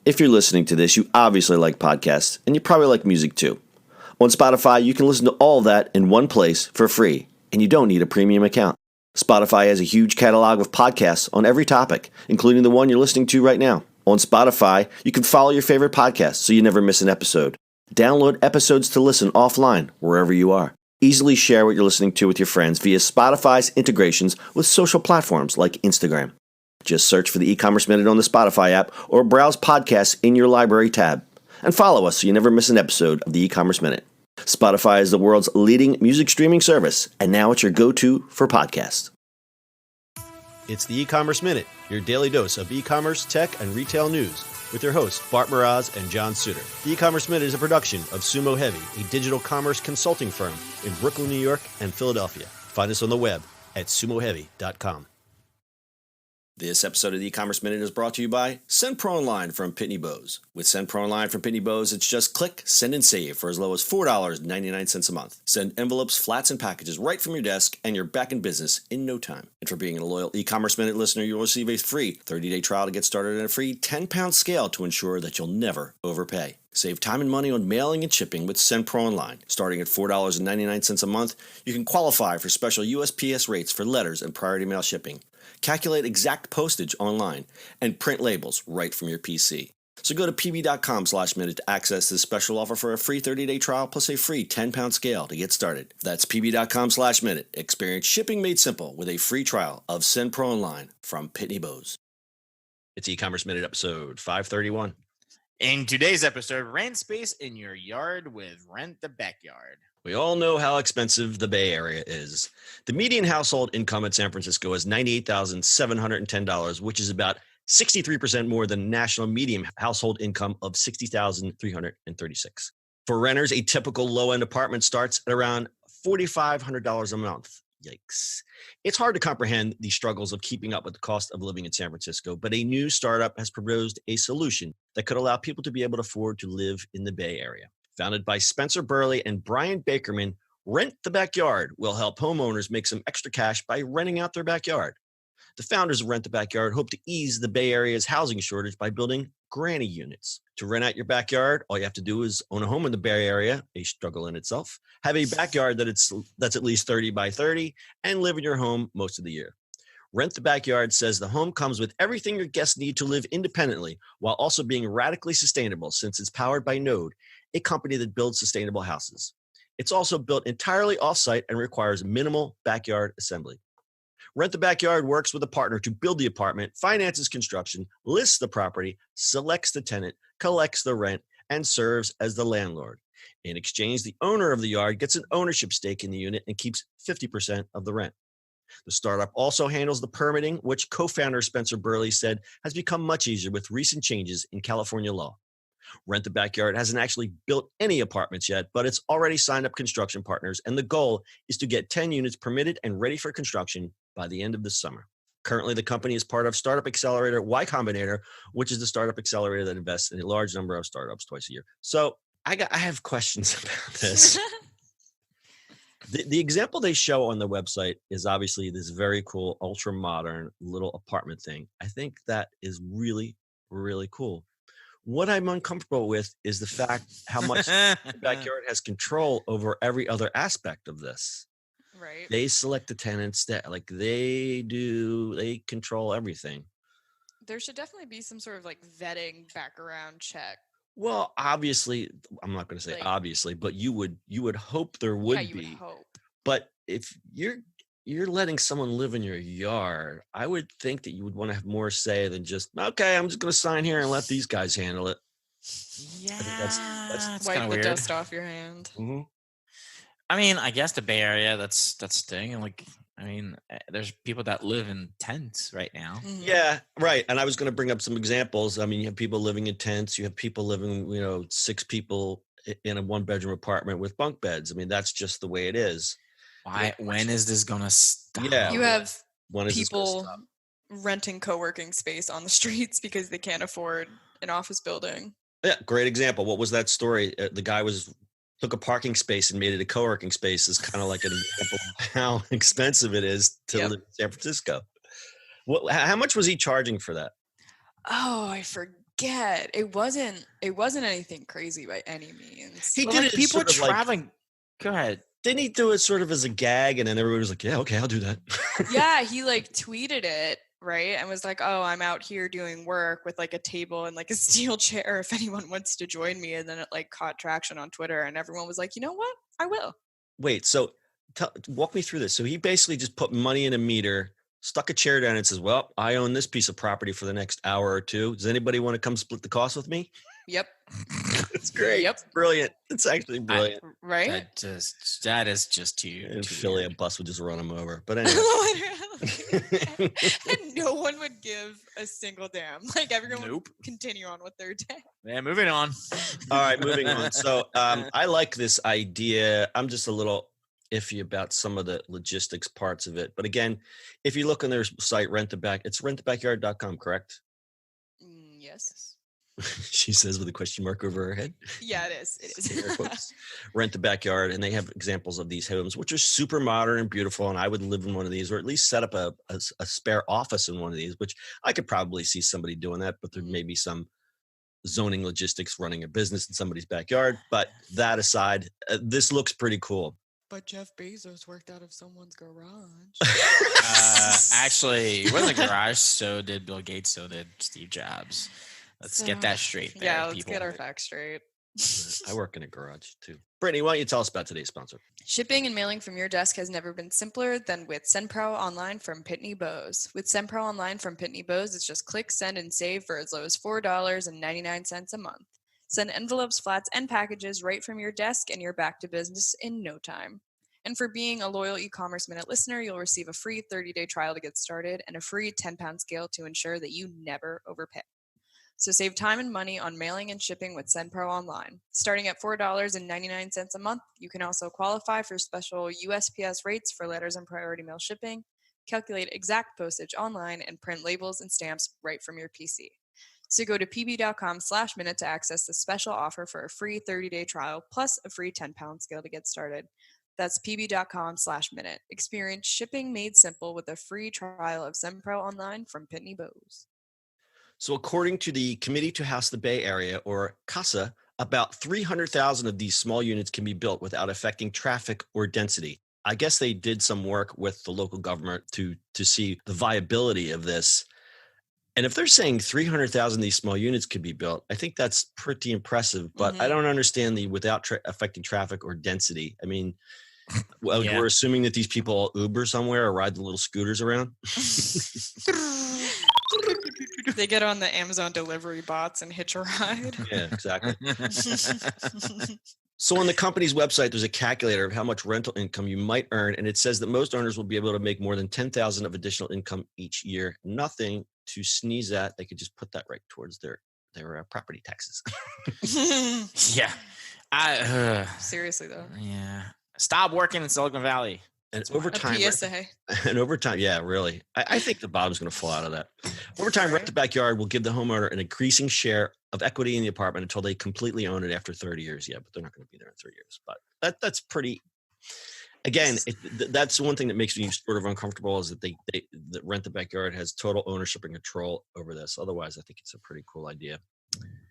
If you're listening to this, you obviously like podcasts, and you probably like music too. On Spotify, you can listen to all that in one place for free, and you don't need a premium account. Spotify has a huge catalog of podcasts on every topic, including the one you're listening to right now. On Spotify, you can follow your favorite podcasts so you never miss an episode. Download episodes to listen offline, wherever you are. Easily share what you're listening to with your friends via Spotify's integrations with social platforms like Instagram. Just search for the e-commerce minute on the Spotify app or browse podcasts in your library tab. And follow us so you never miss an episode of the e-commerce minute. Spotify is the world's leading music streaming service, and now it's your go-to for podcasts. It's the e-commerce minute, your daily dose of e-commerce, tech, and retail news with your hosts Bart Mraz and John Suter. The e-commerce minute is a production of Sumo Heavy, a digital commerce consulting firm in Brooklyn, New York, and Philadelphia. Find us on the web at sumoheavy.com. This episode of the e-commerce minute is brought to you by Send Pro Online from Pitney Bowes. With Send Pro Online from Pitney Bowes, it's just click, send, and save for as low as $4.99 a month. Send envelopes, flats, and packages right from your desk, and you're back in business in no time. And for being a loyal e-commerce minute listener, you'll receive a free 30-day trial to get started and a free 10-pound scale to ensure that you'll never overpay. Save time and money on mailing and shipping with Send Pro Online. Starting at $4.99 a month, you can qualify for special USPS rates for letters and priority mail shipping. Calculate exact postage online, and print labels right from your PC. So go to pb.com/minute to access this special offer for a free 30-day trial plus a free 10-pound scale to get started. That's pb.com/minute. Experience shipping made simple with a free trial of Send Pro Online from Pitney Bowes. It's e-commerce minute episode 531. In today's episode, rent space in your yard with Rent the Backyard. We all know how expensive the Bay Area is. The median household income in San Francisco is $98,710, which is about 63% more than national median household income of $60,336. For renters, a typical low-end apartment starts at around $4,500 a month. Yikes. It's hard to comprehend the struggles of keeping up with the cost of living in San Francisco, but a new startup has proposed a solution that could allow people to be able to afford to live in the Bay Area. Founded by Spencer Burleigh and Brian Bakerman, Rent the Backyard will help homeowners make some extra cash by renting out their backyard. The founders of Rent the Backyard hope to ease the Bay Area's housing shortage by building granny units. To rent out your backyard, all you have to do is own a home in the Bay Area, a struggle in itself, have a backyard that's at least 30 by 30, and live in your home most of the year. Rent the Backyard says the home comes with everything your guests need to live independently while also being radically sustainable since it's powered by Node, a company that builds sustainable houses. It's also built entirely off-site and requires minimal backyard assembly. Rent the Backyard works with a partner to build the apartment, finances construction, lists the property, selects the tenant, collects the rent, and serves as the landlord. In exchange, the owner of the yard gets an ownership stake in the unit and keeps 50% of the rent. The startup also handles the permitting, which co-founder Spencer Burleigh said has become much easier with recent changes in California law. Rent the Backyard hasn't actually built any apartments yet, but it's already signed up construction partners, and the goal is to get 10 units permitted and ready for construction by the end of the summer. Currently, the company is part of startup accelerator Y Combinator, which is the startup accelerator that invests in a large number of startups twice a year. So I have questions about this. The example they show on the website is obviously this very cool, ultra modern little apartment thing. I think that is really, really cool. What I'm uncomfortable with is the fact how much the backyard has control over every other aspect of this. Right. They select the tenants that they control everything. There should definitely be some sort of like vetting background check. Well, obviously, I'm not going to say obviously, but you would hope there would be. Would hope. But if you're letting someone live in your yard, I would think that you would want to have more say than just, okay, I'm just going to sign here and let these guys handle it. Yeah, that's wipe the weird. Dust off your hand. Mm-hmm. I mean, I guess the Bay Area, that's the thing. Like, I mean, there's people that live in tents right now. Mm-hmm. Yeah, right. And I was going to bring up some examples. I mean, you have people living in tents. You have people living, 6 people in a 1-bedroom apartment with bunk beds. I mean, that's just the way it is. Why? When is this going to stop? Yeah, you have people renting co-working space on the streets because they can't afford an office building. Yeah, great example. What was that story? The guy took a parking space and made it a co-working space is kind of like an example of how expensive it is to live in San Francisco. How much was he charging for that? Oh, I forget. get. It wasn't anything crazy by any means. He Well, did like, it people sort of like, traveling. Go ahead. didn't he do it sort of as a gag? And then everybody was like, yeah, okay, I'll do that. Yeah, he like tweeted it, right? And was like, oh, I'm out here doing work with like a table and like a steel chair if anyone wants to join me. And then it like caught traction on Twitter and everyone was like, you know what? I will. Wait, so walk me through this. So he basically just put money in a meter, stuck a chair down and says, well, I own this piece of property for the next hour or two. Does anybody want to come split the cost with me? Yep. It's great. Yep. It's brilliant. It's actually brilliant. Right? That is just too. In too Philly, weird. a bus would just run him over. But anyway. And no one would give a single damn. Like everyone Nope. would continue on with their day. Yeah, moving on. All right, moving on. So I like this idea. I'm just a little iffy about some of the logistics parts of it. But again, if you look on their site, it's rentthebackyard.com, correct? Yes. She says with a question mark over her head. Yeah, it is. It Air is. quotes. Rent the Backyard, and they have examples of these homes, which are super modern and beautiful. And I would live in one of these, or at least set up a spare office in one of these, which I could probably see somebody doing that. But there may be some zoning logistics running a business in somebody's backyard. But that aside, this looks pretty cool. But Jeff Bezos worked out of someone's garage. Actually, it wasn't a garage. So did Bill Gates. So did Steve Jobs. Let's get that straight. There, yeah, let's people. get our facts straight. I work in a garage too. Brittany, why don't you tell us about today's sponsor? Shipping and mailing from your desk has never been simpler than with SendPro Online from Pitney Bowes. With SendPro Online from Pitney Bowes, it's just click, send, and save for as low as $4.99 a month. Send envelopes, flats, and packages right from your desk, and you're back to business in no time. And for being a loyal e-commerce minute listener, you'll receive a free 30-day trial to get started and a free 10-pound scale to ensure that you never overpay. So save time and money on mailing and shipping with SendPro Online. Starting at $4.99 a month, you can also qualify for special USPS rates for letters and priority mail shipping, calculate exact postage online, and print labels and stamps right from your PC. So go to pb.com/minute to access the special offer for a free 30-day trial plus a free 10-pound scale to get started. That's pb.com/minute. Experience shipping made simple with a free trial of SendPro Online from Pitney Bowes. So according to the Committee to House the Bay Area, or CASA, about 300,000 of these small units can be built without affecting traffic or density. I guess they did some work with the local government to see the viability of this. And if they're saying 300,000 of these small units could be built, I think that's pretty impressive. But I don't understand the without affecting traffic or density. I mean, we're assuming that these people all Uber somewhere or ride the little scooters around. They get on the Amazon delivery bots and hitch a ride. Yeah, exactly. So on the company's website, there's a calculator of how much rental income you might earn, and it says that most owners will be able to make more than $10,000 of additional income each year. Nothing to sneeze at. They could just put that right towards their property taxes. Yeah. Seriously though. Yeah. Stop working in Silicon Valley. And over time, A PSA. Yeah, really. I think the bottom's going to fall out of that. Over time, Rent the Backyard will give the homeowner an increasing share of equity in the apartment until they completely own it after 30 years. Yeah, but they're not going to be there in 3 years. But that's pretty. Again, that's one thing that makes me sort of uncomfortable is that that Rent the Backyard has total ownership and control over this. Otherwise, I think it's a pretty cool idea.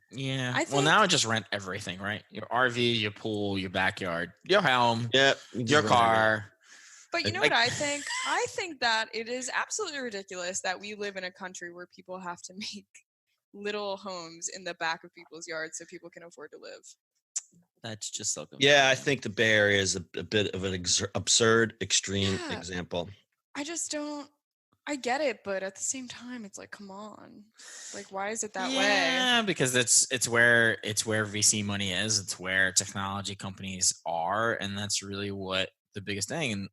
Yeah. Well, now I just rent everything, right? Your RV, your pool, your backyard, your home, your car. But you know what I think? I think that it is absolutely ridiculous that we live in a country where people have to make little homes in the back of people's yards so people can afford to live. That's just so good. Yeah, I think the Bay Area is a bit of an absurd, extreme example. I just don't. I get it, but at the same time, it's like, come on, like, why is it that way? Yeah, because it's where VC money is. It's where technology companies are, and that's really what the biggest thing. And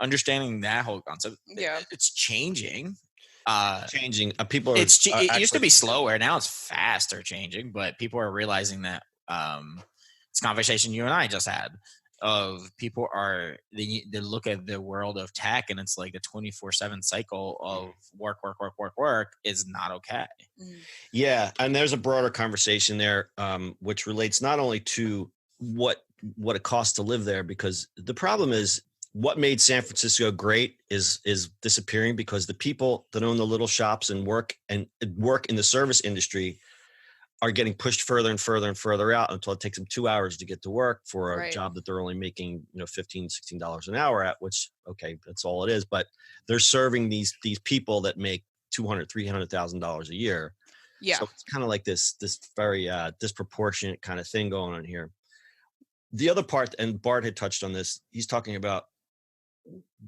understanding that whole concept, it's changing. People are. It used to be slower. Now it's faster changing, but people are realizing that. It's a conversation you and I just had. Of people they look at the world of tech and it's like the 24/7 cycle of work is not okay. Yeah, and there's a broader conversation there, which relates not only to what it costs to live there, because the problem is what made San Francisco great is disappearing because the people that own the little shops and work in the service industry are getting pushed further and further and further out until it takes them 2 hours to get to work for a Right. job that they're only making, $15, $16 an hour at, which, okay, that's all it is. But they're serving these people that make $200,000, $300,000 a year. Yeah. So it's kind of like this very disproportionate kind of thing going on here. The other part, and Bart had touched on this, he's talking about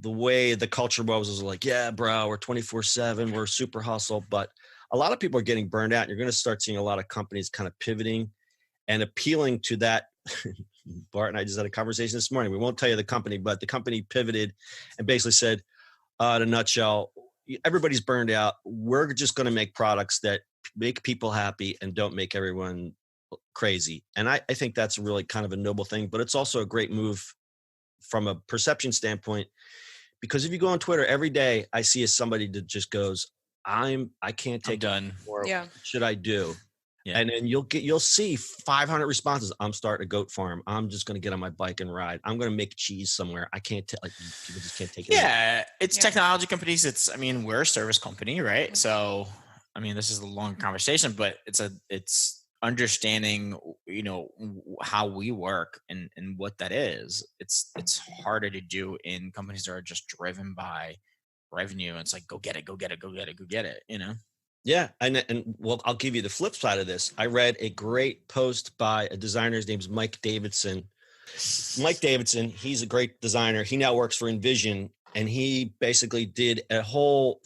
the way the culture was like, yeah, bro, we're 24/7, we're super hustle. But a lot of people are getting burned out. You're going to start seeing a lot of companies kind of pivoting and appealing to that. Bart and I just had a conversation this morning. We won't tell you the company, but the company pivoted and basically said, in a nutshell, everybody's burned out. We're just going to make products that make people happy and don't make everyone crazy. And I think that's really kind of a noble thing, but it's also a great move from a perception standpoint, because if you go on Twitter every day, I see somebody that just goes, I can't take done. More. Yeah. What should I do? Yeah. And then you'll see 500 responses. I'm starting a goat farm. I'm just going to get on my bike and ride. I'm going to make cheese somewhere. I can't people just can't take it. Yeah. It's technology companies. We're a service company, right? So, this is a long conversation, but it's understanding, how we work and what that is. It's harder to do in companies that are just driven by revenue. It's like, go get it. Yeah. And well, I'll give you the flip side of this. I read a great post by a designer. His name's Mike Davidson. Mike Davidson, he's a great designer. He now works for Envision, and he basically did a whole,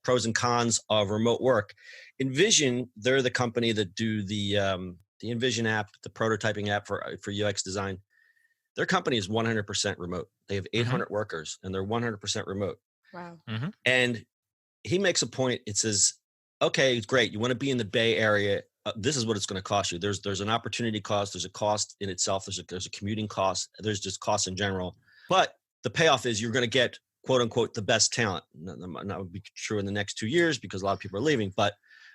pros and cons of remote work. Envision, they're the company that do the Envision app, the prototyping app for UX design. Their company is 100% remote. They have 800 workers, and they're 100% remote. Wow. Mm-hmm. And he makes a point. It says, okay, it's great. You want to be in the Bay Area. This is what it's going to cost you. There's an opportunity cost. There's a cost in itself. There's a commuting cost. There's just costs in general. But the payoff is you're going to get, quote unquote, the best talent. That would be true in the next 2 years because a lot of people are leaving. But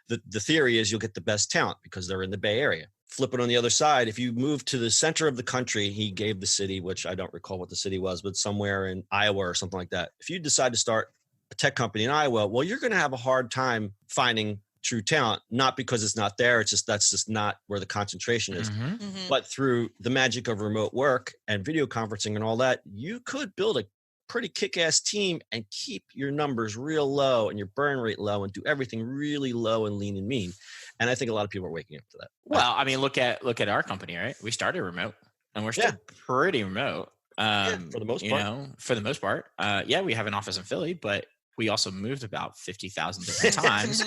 the theory is you'll get the best talent because they're in the Bay Area. Flip it on the other side. If you move to the center of the country, he gave the city, which I don't recall what the city was, but somewhere in Iowa or something like that. If you decide to start a tech company in Iowa, well, you're going to have a hard time finding true talent, not because it's not there. It's just, that's just not where the concentration is. Mm-hmm. Mm-hmm. But through the magic of remote work and video conferencing and all that, you could build a pretty kick-ass team and keep your numbers real low and your burn rate low and do everything really low and lean and mean. And I think a lot of people are waking up to that. Well, look at our company, right? We started remote and we're still pretty remote. For the most part. For the most part. We have an office in Philly, but we also moved about 50,000 different times.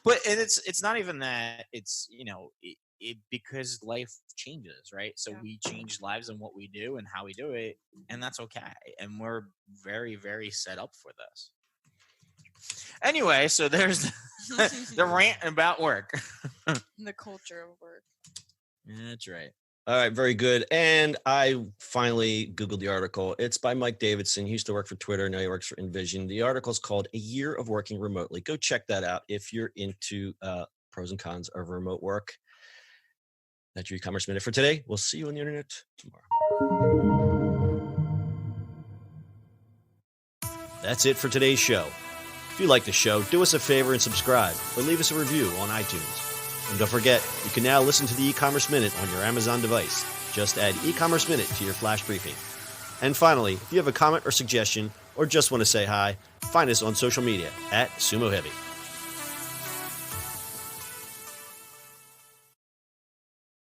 But it's not even that. It's because life changes, right? So we change lives and what we do and how we do it, and that's okay. And we're very, very set up for this. Anyway, so there's the rant about work. The culture of work. That's right. All right, very good. And I finally Googled the article. It's by Mike Davidson. He used to work for Twitter. Now he works for Envision. The article is called A Year of Working Remotely. Go check that out if you're into pros and cons of remote work. That's your e-commerce minute for today. We'll see you on the internet tomorrow. That's it for today's show. If you like the show, do us a favor and subscribe or leave us a review on iTunes. And don't forget, you can now listen to the e-commerce minute on your Amazon device. Just add e-commerce minute to your flash briefing. And finally, if you have a comment or suggestion or just want to say hi, find us on social media @Sumo Heavy.